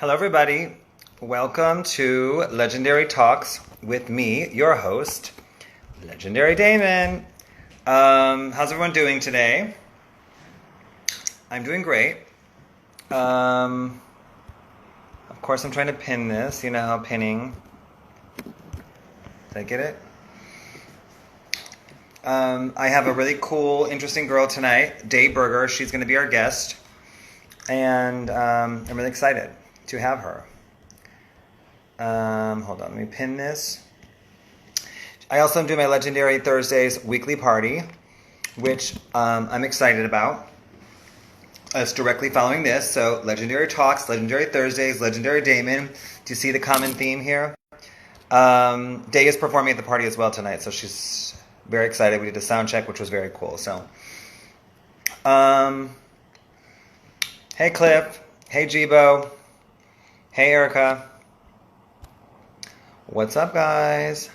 Hello, everybody. Welcome to Legendary Talks with me, your host, Legendary Damon. How's everyone doing today? I'm doing great. Of course, I'm trying to pin this. You know how pinning. Did I get it? I have a really cool, interesting girl tonight, Dai Burger. She's going to be our guest. And I'm really excited to have her. Hold on, let me pin this. I also am doing my Legendary Thursdays weekly party, which I'm excited about. It's directly following this. So Legendary Talks, Legendary Thursdays, Legendary Damon. Do you see the common theme here? Dai is performing at the party as well tonight, so she's very excited. We did a sound check, which was very cool. So, hey Cliff, hey Jibo, hey Erica. What's up, guys?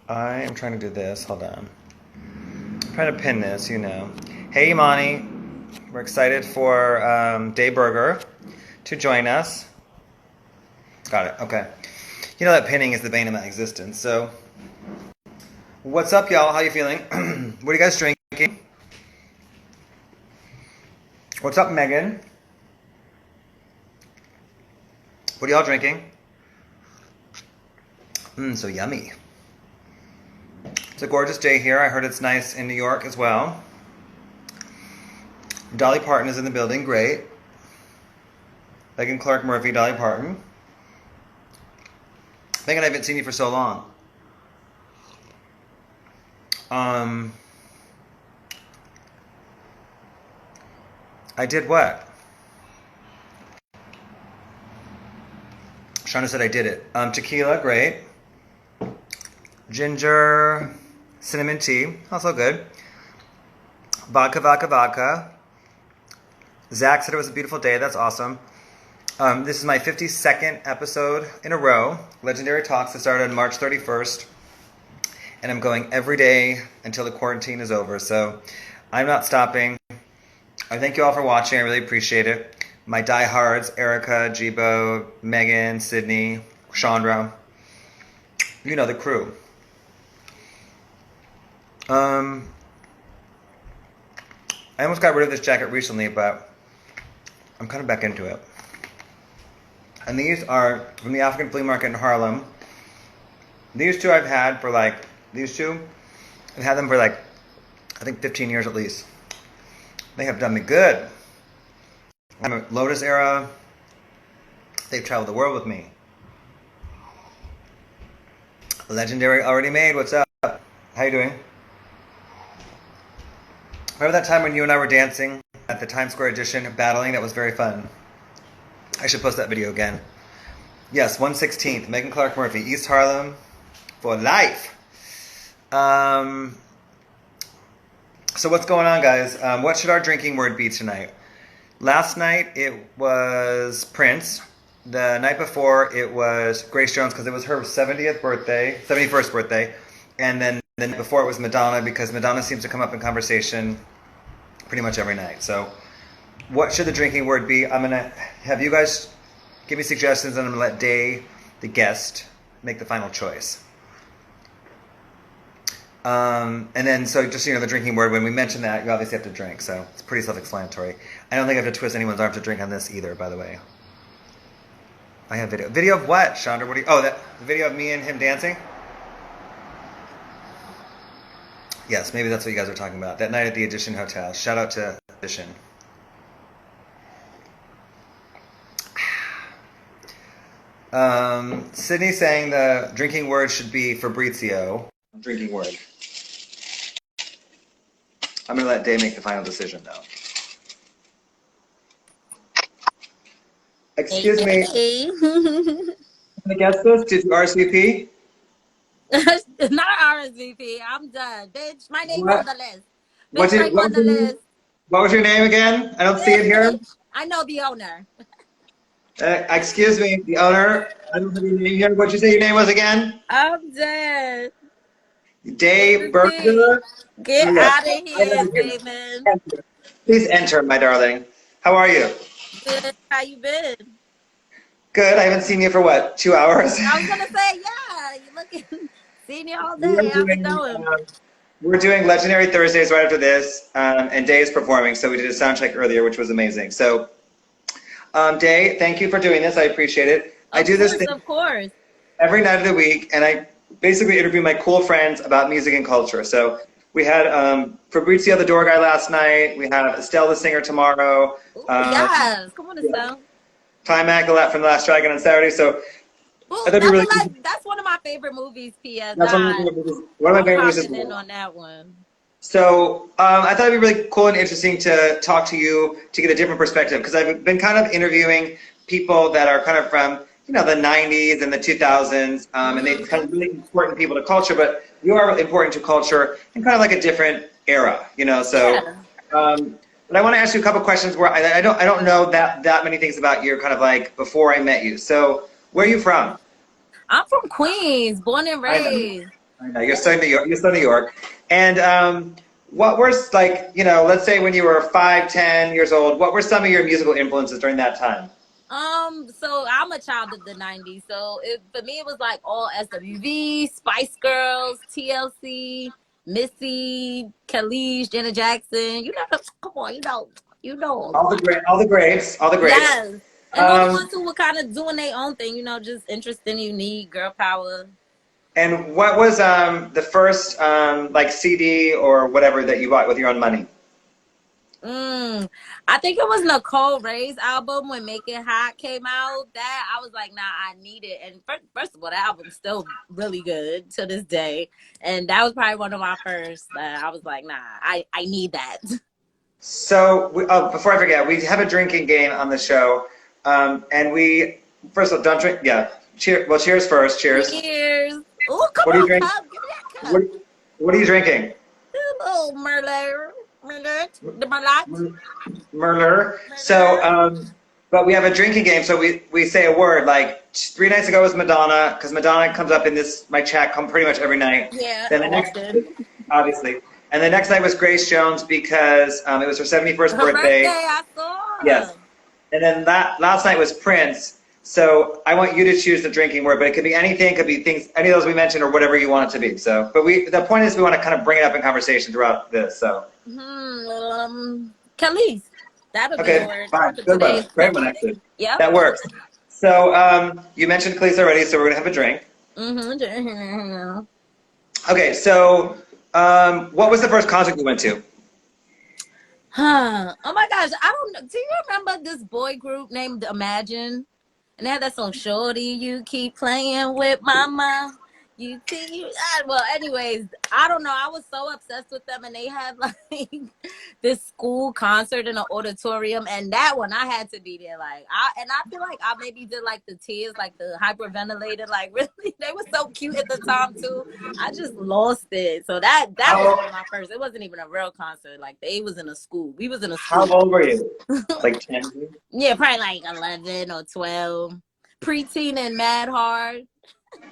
I am trying to do this. Hold on. I'm trying to pin this, you know. Hey, Imani. We're excited for Dai Burger to join us. Got it. Okay. You know that pinning is the bane of my existence. So, what's up, y'all? How you feeling? What are you guys drinking? What's up, Megan? What are y'all drinking? So yummy. It's a gorgeous day here. I heard it's nice in New York as well. Dolly Parton is in the building. Great. Megan Clark Murphy, Dolly Parton. Megan, I haven't seen you for so long. I did what? Shauna said I did it. Tequila, great. Ginger, cinnamon tea, also good. Vodka, vodka, vodka. Zach said it was a beautiful day. That's awesome. This is my 52nd episode in a row. Legendary Talks. I started on March 31st. And I'm going every day until the quarantine is over. So I'm not stopping. I thank you all for watching. I really appreciate it. My diehards, Erica, Jibo, Megan, Sydney, Chandra. You know, the crew. I almost got rid of this jacket recently, but I'm kind of back into it. And these are from the African flea market in Harlem. These two I've had for I've had them for I think 15 years at least. They have done me good. I'm a Lotus era. They've traveled the world with me. Legendary already made. What's up? How you doing? Remember that time when you and I were dancing at the Times Square edition of battling? That was very fun. I should post that video again. Yes, 116th. Megan Clark Murphy, East Harlem for life. So what's going on, guys? What should our drinking word be tonight? Last night it was Prince. The night before it was Grace Jones because it was her 71st birthday. And then the night before it was Madonna because Madonna seems to come up in conversation pretty much every night. So what should the drinking word be? I'm going to have you guys give me suggestions and I'm going to let Dai, the guest, make the final choice. And then, so just, the drinking word, when we mention that, you obviously have to drink, so it's pretty self-explanatory. I don't think I have to twist anyone's arm to drink on this either, by the way. I have video. Video of what, Chandra? The video of me and him dancing? Yes, maybe that's what you guys are talking about. That night at the Edition Hotel. Shout out to Edition. Sydney saying the drinking word should be Fabrizio. Drinking word. I'm going to let Dai make the final decision, though. Excuse me. Hey. Can I guess this? Did you RSVP? Not RSVP. I'm done. Bitch, my name's on the list. What was your name again? I don't see it here. I know the owner. Excuse me, the owner. I don't have your name here. What'd you say your name was again? I'm dead. Dai Burger. Get out of here, Damon. Please enter, my darling. How are you? Good. How you been? Good. I haven't seen you for what, 2 hours? I was gonna say, yeah. You looking seen you all we are day. How's it doing going? we're doing Legendary Thursdays right after this, and Day is performing. So we did a sound check earlier, which was amazing. So, Day, thank you for doing this. I appreciate it. I Of do this course, thing of course. every night of the week, and I basically interview my cool friends about music and culture. So we had Fabrizio the door guy last night. We have Estelle the singer tomorrow. Ooh, Um, yes. Come on, yeah, Estelle. Time Acolyte from The Last Dragon on Saturday. So Ooh, I thought it'd be really that's one of my favorite movies. P.S. that's I one of my I'm favorite movies as popping in well. on that one. So I thought it'd be really cool and interesting to talk to you to get a different perspective because I've been kind of interviewing people that are kind of from the 90s and the 2000s, and they kind of really important people to culture, but you are important to culture in kind of like a different era, So, Yeah. but I want to ask you a couple questions where I don't know that many things about you, kind of like before I met you. So, where are you from? I'm from Queens, born and I know. raised. I know. You're so New York. You're so New York. And what were like, let's say when you were 5, 10 years old, what were some of your musical influences during that time? So I'm a child of the '90s. So for me, it was like all SWV, Spice Girls, TLC, Missy, Kelis, Janet Jackson. Come on, all of them. All the greats, all the greats. Yes, and all the Um, ones who were kind of doing their own thing. Just interesting, unique, girl power. and what was the first like CD or whatever that you bought with your own money? I think it was Nicole Ray's album when "Make It Hot" came out. That I was like, nah, I need it. And first of all, the album's still really good to this day. And that was probably one of my first. I was like, nah, I need that. So, before I forget, we have a drinking game on the show, and we first of all don't drink. Yeah, cheers. Well, cheers first. Cheers. Cheers. Oh, come What are you on, drinking? cup. Give me that cup. What, what are you drinking? Oh, Merlot, the Merlot. Murder. So, Merlot. but we have a drinking game. So we say a word. Like 3 nights ago was Madonna, because Madonna comes up in my chat pretty much every night. Yeah, Then the next, often. obviously, and the next night was Grace Jones because it was her 71st Her birthday, birthday. I saw. Yes. And then last night was Prince. So I want you to choose the drinking word, but it could be anything, could be things, any of those we mentioned, or whatever you want it to be. So, but the point is, we want to kind of bring it up in conversation throughout this. So. Kelis. That'll be the Okay, word fine. for Good one. today's Great one, topic. actually. Yep. That works. So you mentioned Cleese already, so we're going to have a drink. Okay, so what was the first concert you went to? Oh my gosh, I don't know. Do you remember this boy group named Imagine? And they had that song, Shorty, you keep playing with mama. Well, anyways, I don't know. I was so obsessed with them, and they had like this school concert in an auditorium, and that one I had to be there. I feel like I maybe did like the tears, like the hyperventilated, like really, they were so cute at the time too. I just lost it. So that was one of my first. It wasn't even a real concert. Like they was in a school. We was in a How school. old were you? Like 10? Yeah, probably like 11 or 12. Preteen and mad hard.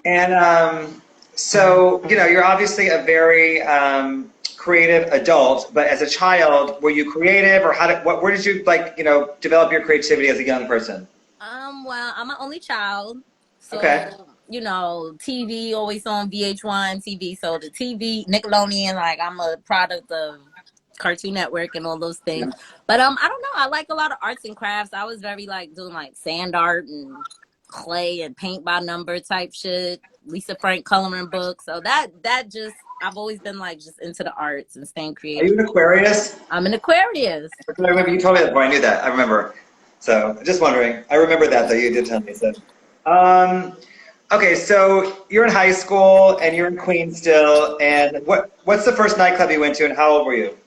And so, you're obviously a very creative adult, but as a child, were you creative or where did you develop your creativity as a young person? Well, I'm an only child. So, Okay. TV always on VH1 TV. So the TV, Nickelodeon, like I'm a product of Cartoon Network and all those things. But I don't know. I like a lot of arts and crafts. I was very like doing like sand art and clay and paint by number type shit. Lisa Frank coloring books. So that just I've always been like just into the arts and staying Are you creative. an Aquarius? I'm an Aquarius. I remember you told me that before. I knew that. I remember. So just wondering. I remember that though. You did tell me. So, okay. So you're in high school and you're in Queens still. And what's the first nightclub you went to, and how old were you?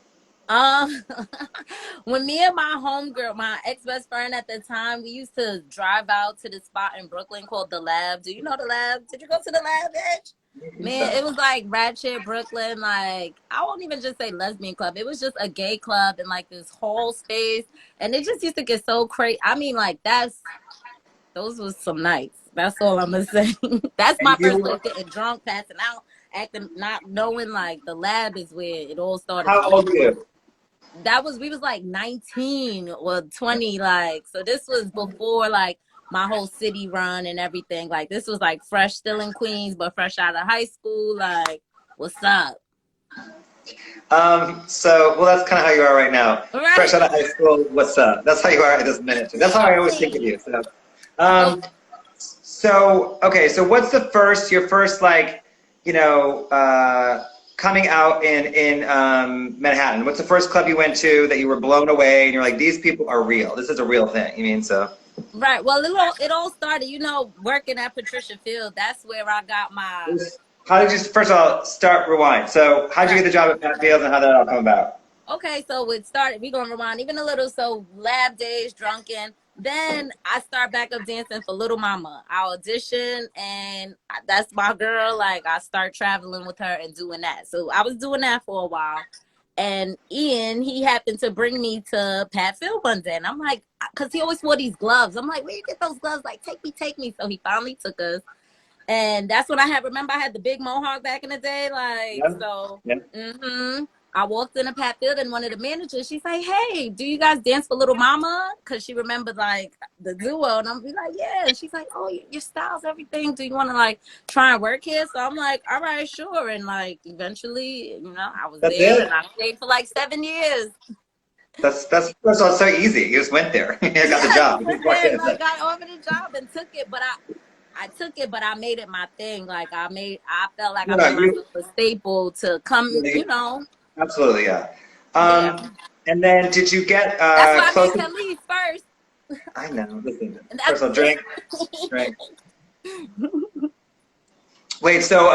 When me and my homegirl, my ex-best friend at the time, we used to drive out to this spot in Brooklyn called The Lab. Do you know The Lab? Did you go to The Lab, bitch? Man, it was like ratchet Brooklyn. Like, I won't even just say lesbian club. It was just a gay club in like this whole space. And it just used to get so crazy. I mean, like, those was some nights. That's all I'm gonna say. That's my first place getting drunk, passing out, acting, not knowing like The Lab is where it all started. How old were you? we was like 19 or 20, like, so this was before like my whole city run and everything. Like this was like fresh, still in Queens, but fresh out of high school. Like, what's up? So, well, that's kind of how you are right now. Right? Fresh out of high school, what's up? That's how you are at this minute. That's how I always think of you. So, Oh, um, okay, so what's your first like, coming out in Manhattan? What's the first club you went to that you were blown away and you're like, these people are real. This is a real thing. You mean so? right. Well, it all started, working at Patricia Field. That's where I got my. How did you, first of all, rewind. So how did you get the job at Pat Fields and how did that all come about? Okay, so it started. We're gonna rewind even a little. So lab days, drunken. Then I start back up dancing for Little Mama. I audition, and that's my girl. Like I start traveling with her and doing that. So I was doing that for a while. And Ian, he happened to bring me to Pat Field one day, and I'm like, because he always wore these gloves. I'm like, where you get those gloves? Like, take me, take me. So he finally took us. And that's when remember I had the big mohawk back in the day. Like, Yeah. so, Yeah. I walked in a Pat Field and one of the managers, she's like, hey, do you guys dance for Little Mama? Because she remembered like the duo. And I'm be like, yeah. And she's like, oh, your style's everything. Do you want to like try and work here? So I'm like, all right, sure. And like eventually, I was That's there it. and I stayed for like 7 years. That's all so easy. You just went there. You got the job. You just walked in. I got over the job and took it, but I took it, but I made it my thing. Like I felt like I made myself a staple to come, Absolutely, yeah. Yeah. And then did you get That's why close? I made kelis first. I know. Listen, first of all, drink. Wait, so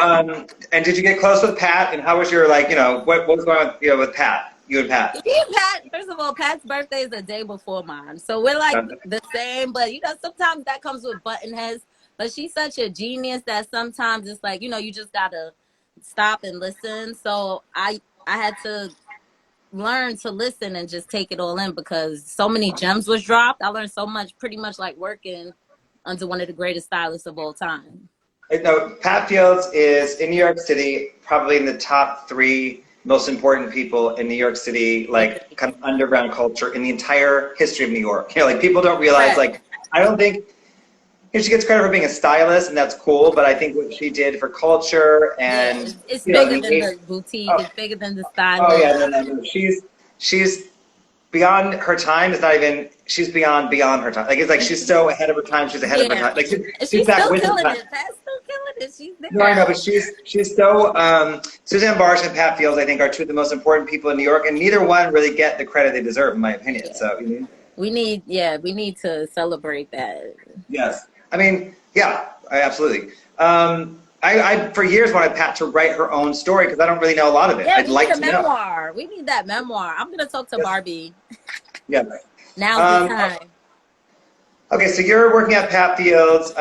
and did you get close with Pat? And how was your what was going on with Pat? You and Pat. Me and Pat, first of all, Pat's birthday is the day before mine, so we're like the same. But sometimes that comes with button heads. But she's such a genius that sometimes it's like you just gotta stop and listen. So I had to learn to listen and just take it all in because so many gems was dropped. I learned so much, pretty much like working under one of the greatest stylists of all time. No, Pat Fields is in New York City, probably in the top 3 most important people in New York City, like kind of underground culture in the entire history of New York. Like people don't realize, like, I don't think she gets credit for being a stylist, and that's cool. But I think what she did for culture and it's bigger than the boutique. It's bigger than the stylist. Oh yeah, no. She's beyond her time. It's not even. She's beyond her time. Like it's like she's so ahead of her time. She's ahead of her time. Like she's back still with killing her time. it. Pat's still killing it. She's there. No, I know, but she's so. Suzanne Barsh and Pat Fields, I think, are 2 of the most important people in New York, and neither one really get the credit they deserve, in my opinion. Yeah. So we need to celebrate that. Yes, I mean, yeah, absolutely. I for years wanted Pat to write her own story because I don't really know a lot of it. Yeah, I'd like to memoir. know. We need that memoir. I'm gonna talk to Barbie. Yeah. Now's the time. Okay, so you're working at Pat Fields.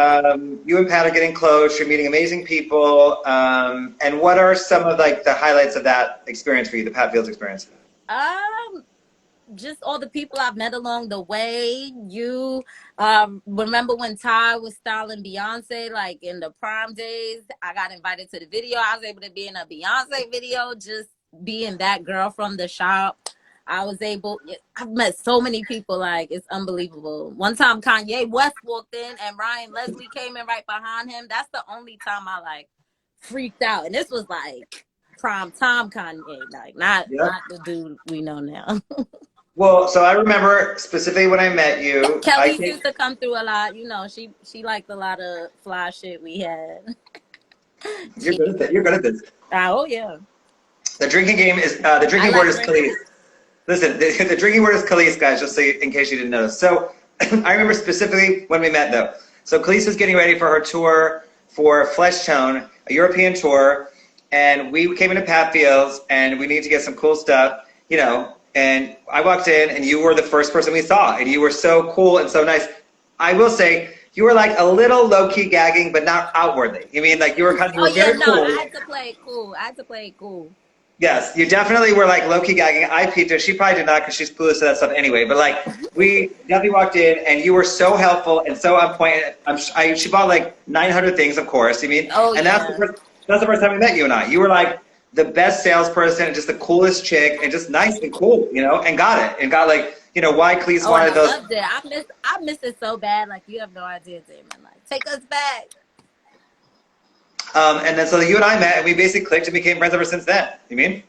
You and Pat are getting close. You're meeting amazing people. And what are some of like the highlights of that experience for you, the Pat Fields experience? Just all the people I've met along the way. You remember when Ty was styling Beyonce, like in the prime days? I got invited to the video. I was able to be in a Beyonce video, just being that girl from the shop. I've met so many people, like it's unbelievable. One time Kanye West walked in and Ryan Leslie came in right behind him. That's the only time I like freaked out. And this was like prime time Kanye, like not the dude we know now. Well, so I remember specifically when I met you. Kelly used to come through a lot. She liked a lot of fly shit we had. You're good at this. Oh yeah. The drinking game is the drinking word is kelis. Listen, the drinking word is kelis, guys. Just so in case you didn't know. So I remember specifically when we met, though. So Kelis is getting ready for her tour for Flesh Tone, a European tour, and we came into Pat Fields, and we need to get some cool stuff, And I walked in, and you were the first person we saw, and you were so cool and so nice. I will say, you were like a little low-key gagging, but not outwardly. You mean like you were kind of very cool. I had to play it cool. Yes, you definitely were like low-key gagging. I peeped her. She probably did not because she's clueless to that stuff anyway. But like, we definitely walked in, and you were so helpful and so on point. She bought like 900 things, of course. And that's the first time we met you and I. You were like the best salesperson and just the coolest chick and just nice and cool, you know, and got it. And got like, you know, why Cleese Oh, and wanted I those. loved it. I miss it so bad. Like you have no idea, Damon. Like take us back. And then so you and I met and we basically clicked and became friends ever since then. You mean?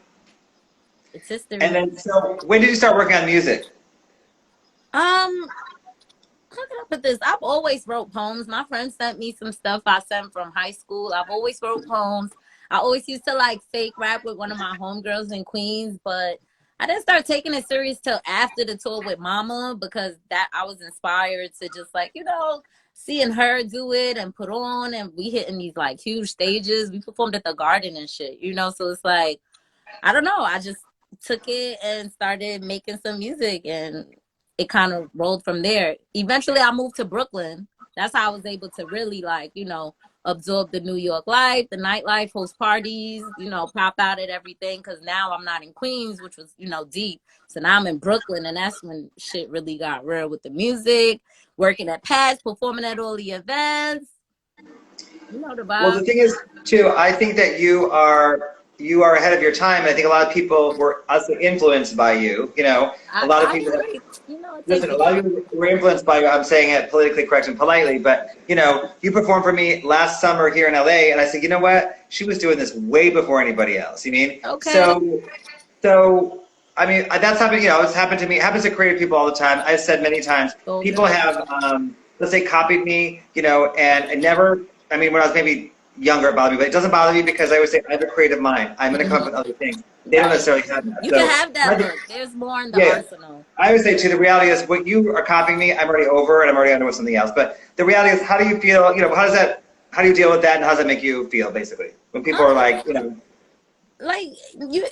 It's history. And then so when did you start working on music? How can I put this? I've always wrote poems. My friend sent me some stuff I sent from high school. I've always wrote poems. I always used to like fake rap with one of my homegirls in Queens, but I didn't start taking it serious till after the tour with Mama because that I was inspired to just like, you know, seeing her do it and put on, and we hitting these like huge stages. We performed at the Garden and shit, you know, so it's like, I don't know. I just took it and started making some music and it kind of rolled from there. Eventually I moved to Brooklyn. That's how I was able to really like, you know, absorb the New York life, the nightlife, host parties, you know, pop out at everything. Cause now I'm not in Queens, which was, you know, deep. So now I'm in Brooklyn and that's when shit really got real with the music, working at Pat's, performing at all the events. You know the vibe. Well, the thing is, too, I think that you are ahead of your time. And I think a lot of people were also influenced by you. You know, a lot of people. You know, Listen, a lot of people were influenced by you. I'm saying it politically correct and politely, but you know, you performed for me last summer here in LA, and I said, you know what? She was doing this way before anybody else. You mean? Okay. So. I mean, that's happened. You know, it's happened to me. It happens to creative people all the time. I've said many times. People have, let's say, copied me. You know, and I never. I mean, when I was maybe younger, it bothered me, but it doesn't bother me because I always say I have a creative mind. I'm going to come up with other things. They don't necessarily have that. You can have that look. There's more in the arsenal. I would say, too, the reality is what you are copying me, I'm already over and I'm already on to something else. But the reality is, how do you feel? You know, how do you deal with that, and how does that make you feel, basically, when people are like, you know, like you.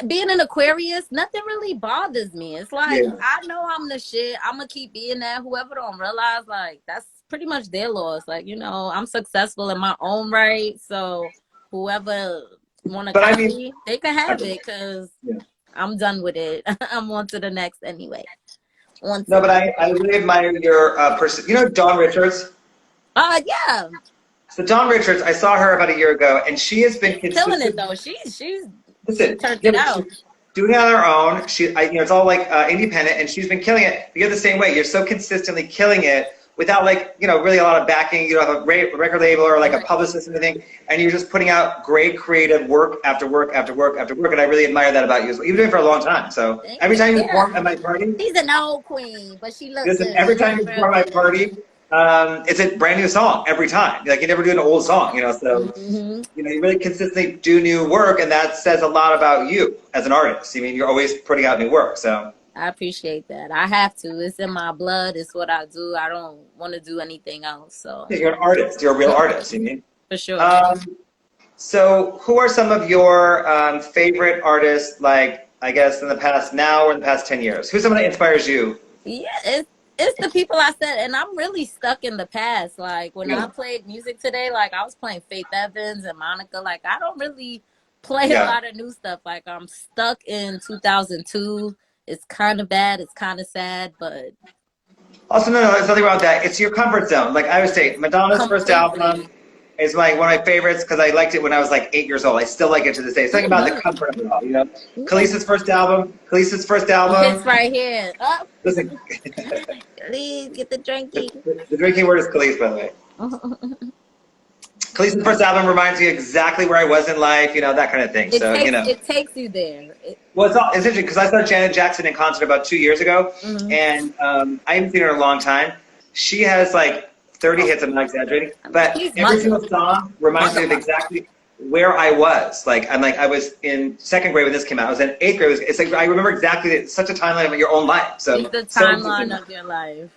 Being an Aquarius, nothing really bothers me. It's like, I know I'm the shit. I'm going to keep being that. Whoever don't realize, like, that's pretty much their loss. Like, you know, I'm successful in my own right. So whoever want to copy me, they can have it because I'm done with it. I'm on to the next anyway. No, but I really admire your person. You know Dawn Richards? Yeah. So Dawn Richards, I saw her about a year ago, and she has been killing it, though. She's Listen, turned it out. Doing it on her own. You know, it's all like independent, and she's been killing it. You're the same way. You're so consistently killing it without like, you know, really a lot of backing. You don't have a great record label or like a publicist or anything, and you're just putting out great creative work after work after work after work. And I really admire that about you. You've been doing it for a long time. So every time you perform at my party, she's an old queen, but she looks. Listen, every time you perform at my party. It's a brand new song every time. Like you never do an old song, you know. So you know, you really consistently do new work, and that says a lot about you as an artist. I mean, you're always putting out new work. So I appreciate that. I have to. It's in my blood. It's what I do. I don't want to do anything else. So you're an artist. You're a real artist. You mean? For sure. So who are some of your favorite artists? Like I guess in the past now or in the past 10 years. Who's someone that inspires you? Yeah, it's the people I said, and I'm really stuck in the past. Like when I played music today, like I was playing Faith Evans and Monica. Like I don't really play a lot of new stuff. Like I'm stuck in 2002. It's kind of bad. It's kind of sad, but also no, there's nothing wrong with that. It's your comfort zone. Like I would say, Madonna's first album is like one of my favorites because I liked it when I was like 8 years old. I still like it to this day. It's something about the comfort of it all, you know. Kelis's first album. It's right here. Oh. Listen. Please get the drinking. The drinking word is Kelis, by the way. Kelis's first album reminds me exactly where I was in life, you know, that kind of thing. It takes you there. Well, it's interesting because I saw Janet Jackson in concert about 2 years ago, and I haven't seen her in a long time. She has like 30 hits, I'm not exaggerating, but every single song reminds me of exactly where I was. Like I was in 2nd grade when this came out. I was in 8th grade. It's like I remember exactly. It's such a timeline of your own life. So it's the timeline of your life.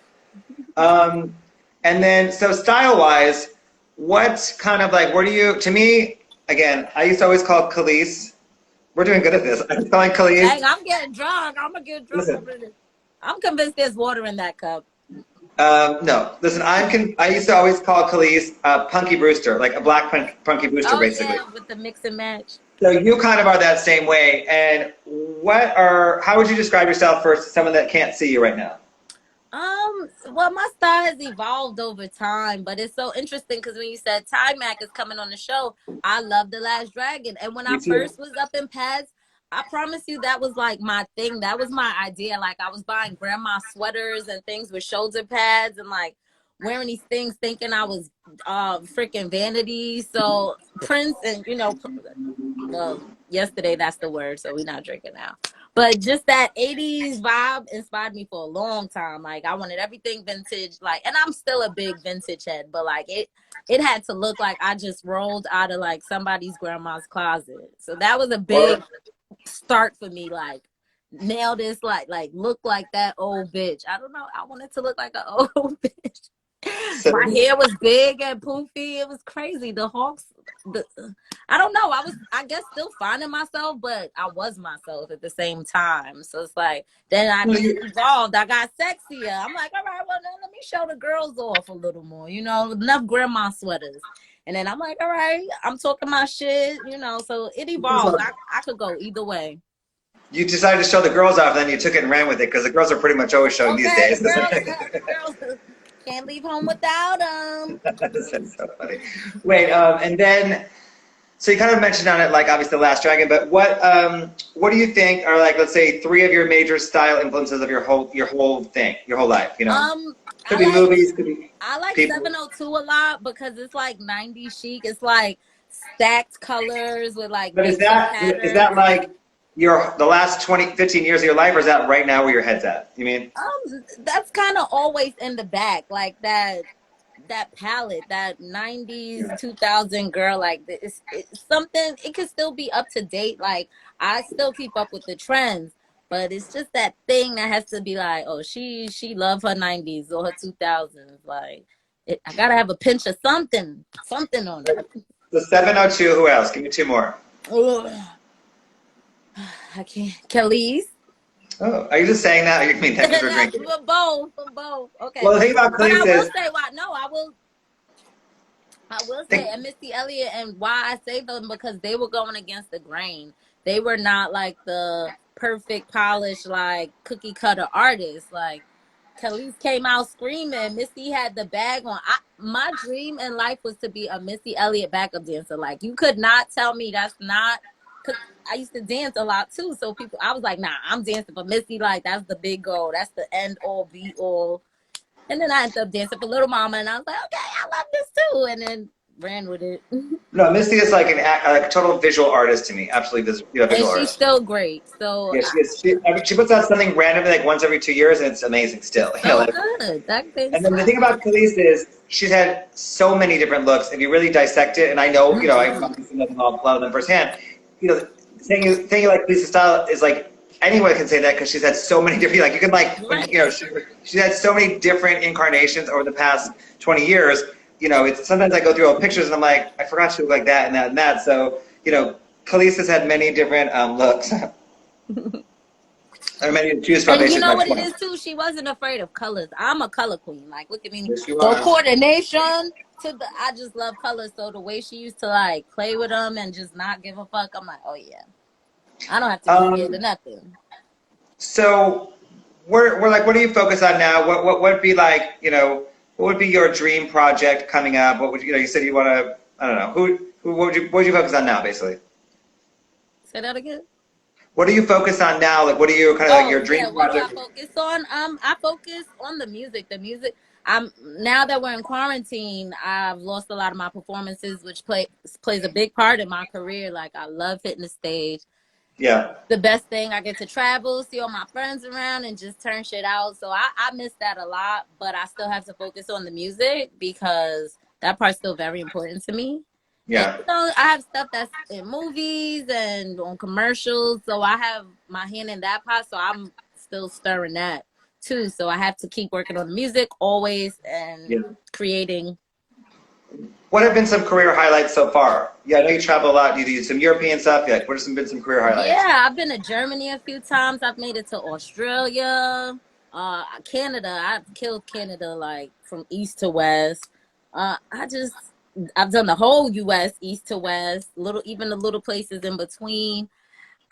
And then so style-wise, what kind of like? Where do you? To me, again, I used to always call Kelis. We're doing good at this. I'm calling Kelis. Dang, I'm getting drunk. I'm gonna get drunk. Listen, I'm convinced there's water in that cup. No, listen, I used to always call Kelis Punky Brewster, like a black Punky Brewster, basically. Yeah, with the mix and match. So you kind of are that same way. And how would you describe yourself for someone that can't see you right now? Well, my style has evolved over time, but it's so interesting because when you said Ty Mac is coming on the show, I love The Last Dragon. And when I Me too. first was up in pads, I promise you that was like my thing. That was my idea. Like I was buying grandma sweaters and things with shoulder pads and like wearing these things thinking I was freaking vanity. So Prince and well, yesterday that's the word, so we're not drinking now. But just that 80s vibe inspired me for a long time. Like I wanted everything vintage, like, and I'm still a big vintage head, but like it had to look like I just rolled out of like somebody's grandma's closet. So that was a big Or start for me. Like nail this, like look like that old bitch. I don't know. I wanted to look like an old bitch. so My hair was big and poofy. It was crazy. The Hawks, I don't know. I was, I guess, still finding myself, but I was myself at the same time. So it's like, then I evolved. I got sexier. I'm like, all right, well, now let me show the girls off a little more, enough grandma sweaters. And then I'm like, all right, I'm talking my shit, so it evolved. I could go either way. you decided to show the girls off, then you took it and ran with it because the girls are pretty much always showing these Okay, days. girls can't leave home without them. That's so funny. Wait, and then so you kind of mentioned on it, like obviously The Last Dragon, but what do you think are like, let's say, three of your major style influences of your whole thing, your whole life? Could be movies, could be I like people. 702 a lot because it's like 90s chic. It's like stacked colors with like But basic is patterns. that like the last 20, 15 years of your life, or is that right now where your head's at? You mean? That's kind of always in the back, like that palette, that 90s 2000 girl, like it's something. It could still be up to date. Like I still keep up with the trends, but it's just that thing that has to be like, oh, she love her 90s or her 2000s. Like I gotta have a pinch of something on it. The 702, who else? Give me two more. Ugh, I can't. Kelis. Oh, are you just saying that, or you mean that because we're drinking? For both. Okay. Well, the thing about But I Khalees will is, say why no, I will say, and Missy Elliott, and why I say them because they were going against the grain. They were not like the perfect, polished, like cookie cutter artists. Like Khalees came out screaming. Missy had the bag on. My dream in life was to be a Missy Elliott backup dancer. Like you could not tell me that's not. Cause I used to dance a lot too. So I was like, nah, I'm dancing for Missy. Like that's the big goal. That's the end all, be all. And then I ended up dancing for Little Mama, and I was like, okay, I love this too. And then ran with it. no, Misty is like a total visual artist to me. Absolutely, And visual she's artist. still great. So Yeah, she is. She puts out something randomly like once every 2 years, and it's amazing still. it's so good. That thing And then the thing slaps. about Khalees is she's had so many different looks. If you really dissect it, and I know, I've obviously known a lot of them firsthand. Saying you like Khalees' style is like anyone can say that because she's had so many different. Like you can like when Right. she's had so many different incarnations over the past 20 years. It's sometimes I go through old pictures and I'm like, I forgot she looked like that and that and that. So Khalees has had many different looks. Or many to choose from. And you Basically, know my what it point. is too? She wasn't afraid of colors. I'm a color queen. Like, look at me. Yes, you The are. coordination I just love colors. So the way she used to like play with them and just not give a fuck, I'm like, oh yeah, I don't have to be scared of Um, nothing. so we're like, what do you focus on now? What would be like, what would be your dream project coming up? What would you said you want to, I don't know, what would you focus on now, basically? Say that again. What do you focus on now? Like, what are you kind of like Oh your yeah, dream what do I project? focus on? I focus on the music. The music. I'm now that we're in quarantine, I've lost a lot of my performances, which plays a big part in my career. Like I love hitting the stage. Yeah, The best thing, I get to travel, see all my friends around, and just turn shit out. So I miss that a lot, but I still have to focus on the music because that part's still very important to me. And yeah. I have stuff that's in movies and on commercials, so I have my hand in that pot. So I'm still stirring that too. So I have to keep working on the music always and Yeah. creating. What have been some career highlights so far? Yeah, I know you travel a lot. You do some European stuff. Yeah, what have been some career highlights? Yeah, I've been to Germany a few times. I've made it to Australia, Canada. I've killed Canada like from east to west. I've done the whole U.S. east to west, even the little places in between.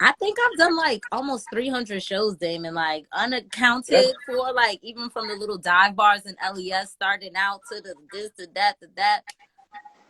I think I've done like almost 300 shows, Damon, like unaccounted for, like even from the little dive bars in LES starting out to the this, to that, to that.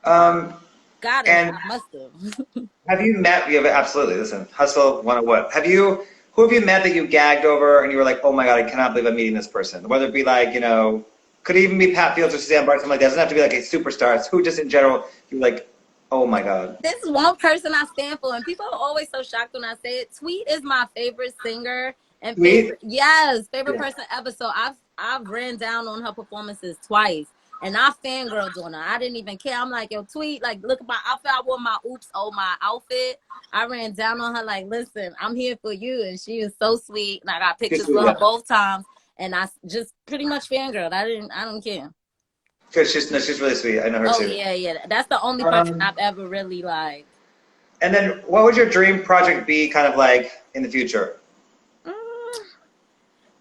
Um, Gotta have, and I must have. have you met? You have absolutely. Listen, hustle 101. Have you? Who have you met that you gagged over and you were like, oh my god, I cannot believe I'm meeting this person? Whether it be like, you know, could even be Pat Fields or Suzanne Bart, something like that. It doesn't have to be like a superstar. It's who just in general you're like, oh my god. This is one person I stand for, and people are always so shocked when I say it. Tweet is my favorite singer and Sweet. favorite person ever. So I've ran down on her performances twice, and I fangirled on her. I didn't even care. I'm like, yo, Tweet, like, look at my outfit. I wore my my outfit. I ran down on her like, listen, I'm here for you, and she was so sweet, and I got pictures with her both times, and I just pretty much fangirled. I don't care. She's really sweet. I know her too. Oh yeah. That's the only person I've ever really liked. And then, what would your dream project be, kind of like in the future?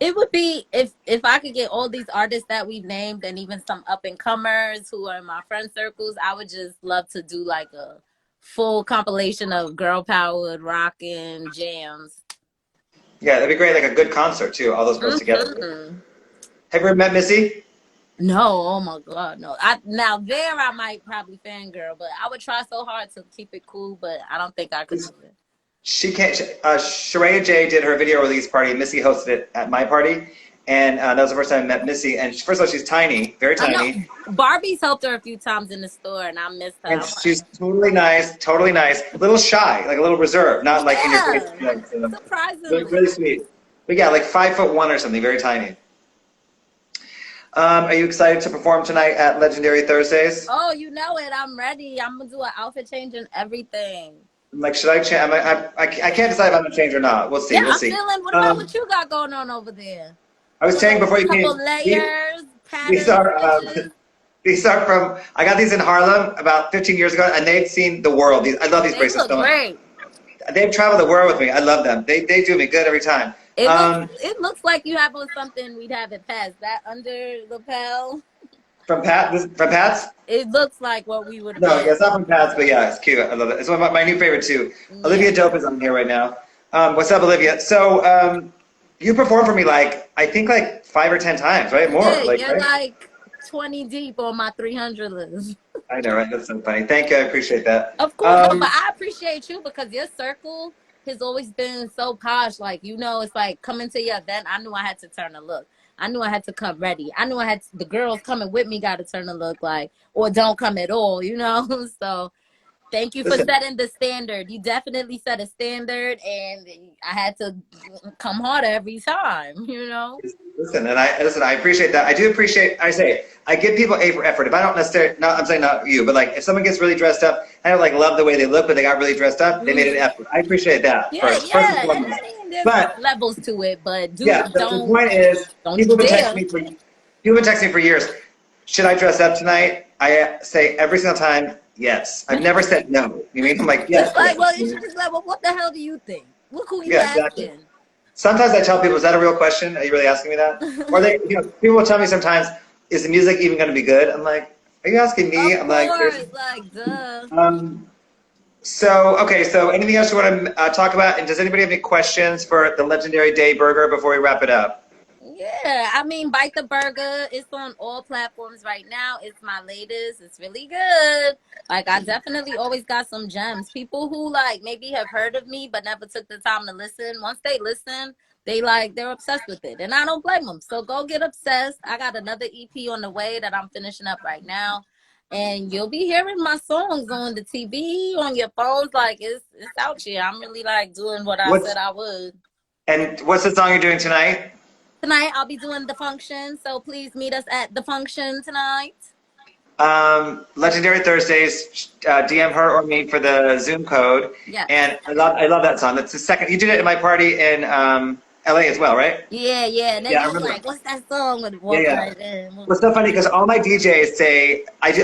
It would be if I could get all these artists that we've named and even some up and comers who are in my friend circles. I would just love to do like a full compilation of girl powered rockin' jams. Yeah, that'd be great. Like a good concert too. All those girls together. Have you ever met Missy? No, oh my God, no. Now there I might probably fangirl, but I would try so hard to keep it cool, but I don't think I could do it. She can't. Sheree J did her video release party. Missy hosted it at my party, and that was the first time I met Missy. And first of all, she's tiny, very tiny. Barbie's helped her a few times in the store, and I missed her. And she's totally nice, a little shy, like a little reserved, not like in your face. Like, surprisingly, really sweet. But yeah, like 5'1" or something, very tiny. Are you excited to perform tonight at Legendary Thursdays? Oh, you know it. I'm ready. I'm gonna do an outfit change and everything. Like, should I change? I can't decide if I'm gonna change or not. We'll see. Yeah, we'll I'm see. feeling. What about what you got going on over there? I was saying before you came. Layers, these are from. I got these in Harlem about 15 years ago, and they've seen the world. I love these bracelets so much. Great. They've traveled the world with me. I love them. They do me good every time. It looks like you have on something we'd have it past that under lapel. From Pat's? It looks like what we would have. No, it's not from Pat's, but yeah, it's cute. I love it. It's one of my new favorite too. Yeah. Olivia Dope is on here right now. What's up, Olivia? So you performed for me I think 5 or 10 times, right? More. Yeah, you're like 20 deep on my 300 list. I know, right? That's so funny. Thank you. I appreciate that. Of course, but I appreciate you because your circle has always been so posh. Like, you know, it's like coming to your event, I knew I had to turn a look. I knew I had to come ready. I knew the girls coming with me got to turn a look like, or don't come at all, you know? So thank you for setting the standard. You definitely set a standard, and I had to come harder every time, you know? Listen, I appreciate that. I do appreciate, I give people A for effort. If I don't necessarily, I'm saying not you, but if someone gets really dressed up, I don't love the way they look, but they got really dressed up, they made an effort. I appreciate that. Yeah, first and foremost. There's levels to it, but the point is, people have been texting me for years. Should I dress up tonight? I say every single time, yes. I've never said no. You mean? I'm like, yes. It's you should just well, what the hell do you think? Look who you asking. Exactly. Sometimes I tell people, is that a real question? Are you really asking me that? Or people will tell me sometimes, is the music even going to be good? I'm like, are you asking me? Of course, duh. So anything else you want to talk about? And does anybody have any questions for the Legendary Dai Burger before we wrap it up? Yeah, I mean, Bite the Burger. It's on all platforms right now. It's my latest. It's really good. I definitely always got some gems. People who maybe have heard of me but never took the time to listen. Once they listen, they're obsessed with it, and I don't blame them. So go get obsessed. I got another EP on the way that I'm finishing up right now. And you'll be hearing my songs on the TV, on your phones. It's out here. I'm really doing what I said I would. And what's the song you're doing tonight? Tonight I'll be doing The Function. So please meet us at The Function tonight. Legendary Thursdays. DM her or me for the Zoom code. Yeah. And I love that song. That's the second. You did it at my party in LA as well, right? Yeah. And then you're like, what's that song? What's so funny because all my DJs say I do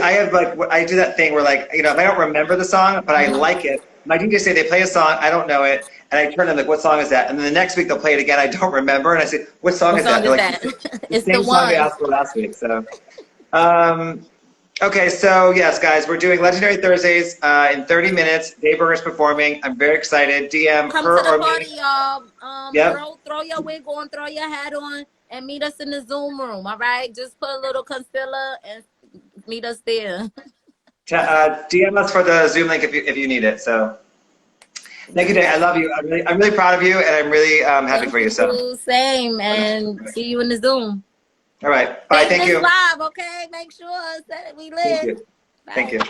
that thing where if I don't remember the song but I like it, my DJs say they play a song, I don't know it, and I turn them what song is that? And then the next week they'll play it again, I don't remember, and I say, what song is that? They're it's the same one. song they asked for last week. So Okay, so yes, guys, we're doing Legendary Thursdays in 30 minutes. Dai Burger's performing. I'm very excited. DM Come to her the or party, me. y'all. Yep. Throw your wig on, throw your hat on, and meet us in the Zoom room. All right, just put a little concealer and meet us there. DM us for the Zoom link if you need it. So thank you, Dai. I love you. I'm really proud of you, and I'm really happy Thank for you. So you. Same, and see you in the Zoom. all right, bye. Save Thank this you. live, okay? Make sure that we Thank live. you. Thank Bye. you.